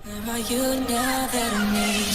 Where are you now that I need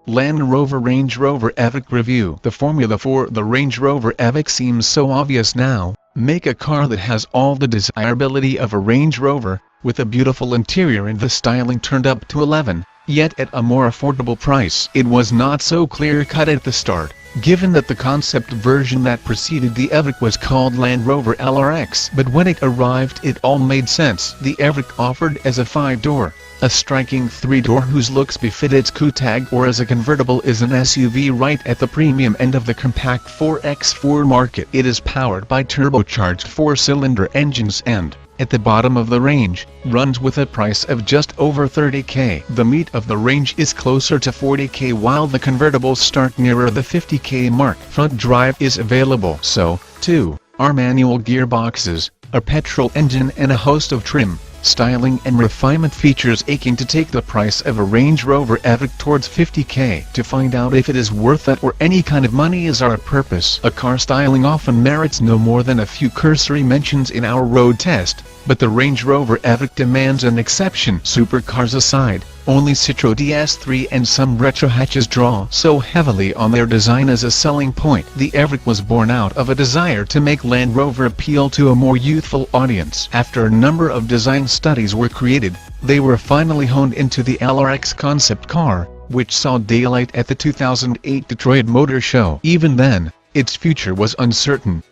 you? Land Rover Range Rover Evoque review. The formula for the Range Rover Evoque seems so obvious now. Make a car that has all the desirability of a Range Rover, with a beautiful interior and the styling turned up to 11, yet at a more affordable price. It was not so clear-cut at the start, given that the concept version that preceded the Evoque was called Land Rover LRX. But when it arrived it all made sense. The Evoque offered as a 5-door, a striking 3-door whose looks befit its coupe, or as a convertible is an SUV right at the premium end of the compact 4x4 market. It is powered by turbocharged 4-cylinder engines and, at the bottom of the range, runs with a price of just over $30K. The meat of the range is closer to $40K while the convertibles start nearer the $50K mark. Front drive is available, so, too, are manual gearboxes, a petrol engine and a host of trim, styling and refinement features aching to take the price of a Range Rover Evoque towards $50K. To find out if it is worth that or any kind of money is our purpose. A car styling often merits no more than a few cursory mentions in our road test, but the Range Rover Evoque demands an exception. Supercars aside, only Citroën DS3 and some retro hatches draw so heavily on their design as a selling point. The Evoque was born out of a desire to make Land Rover appeal to a more youthful audience. After a number of design studies were created, they were finally honed into the LRX concept car, which saw daylight at the 2008 Detroit Motor Show. Even then, its future was uncertain.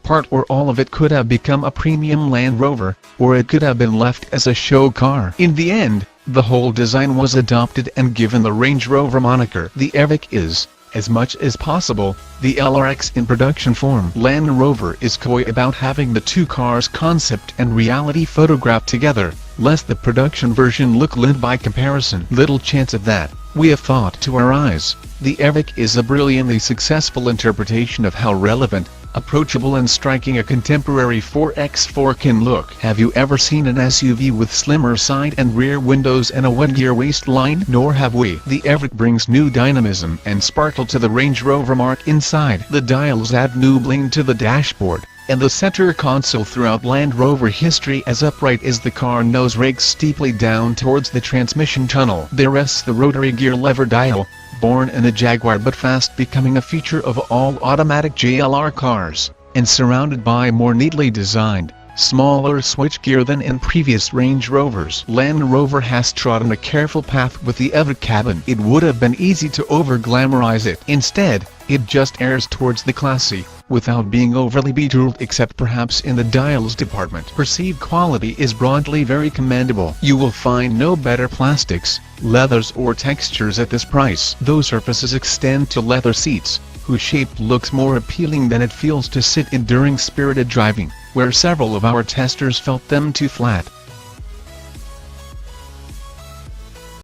Part or all of it could have become a premium Land Rover, or it could have been left as a show car. In the end, the whole design was adopted and given the Range Rover moniker. The Evoque is, as much as possible, the LRX in production form. Land Rover is coy about having the two cars' concept and reality photographed together, lest the production version look lit by comparison. Little chance of that, we have thought to our eyes. The Evoque is a brilliantly successful interpretation of how relevant, approachable and striking a contemporary 4x4 can look. Have you ever seen an SUV with slimmer side and rear windows and a one-gear waistline? Nor have we. The Evoque brings new dynamism and sparkle to the Range Rover mark inside. The dials add new bling to the dashboard, and the center console throughout Land Rover history as upright as the car nose rakes steeply down towards the transmission tunnel. There rests the rotary gear lever dial, born in a Jaguar but fast becoming a feature of all automatic JLR cars, and surrounded by more neatly designed, smaller switchgear than in previous Range Rovers. Land Rover has trodden a careful path with the Evoque cabin. It would have been easy to over-glamorize it. Instead, it just airs towards the classy, without being overly bejeweled except perhaps in the dials department. Perceived quality is broadly very commendable. You will find no better plastics, leathers or textures at this price. Those surfaces extend to leather seats, whose shape looks more appealing than it feels to sit in during spirited driving, where several of our testers felt them too flat.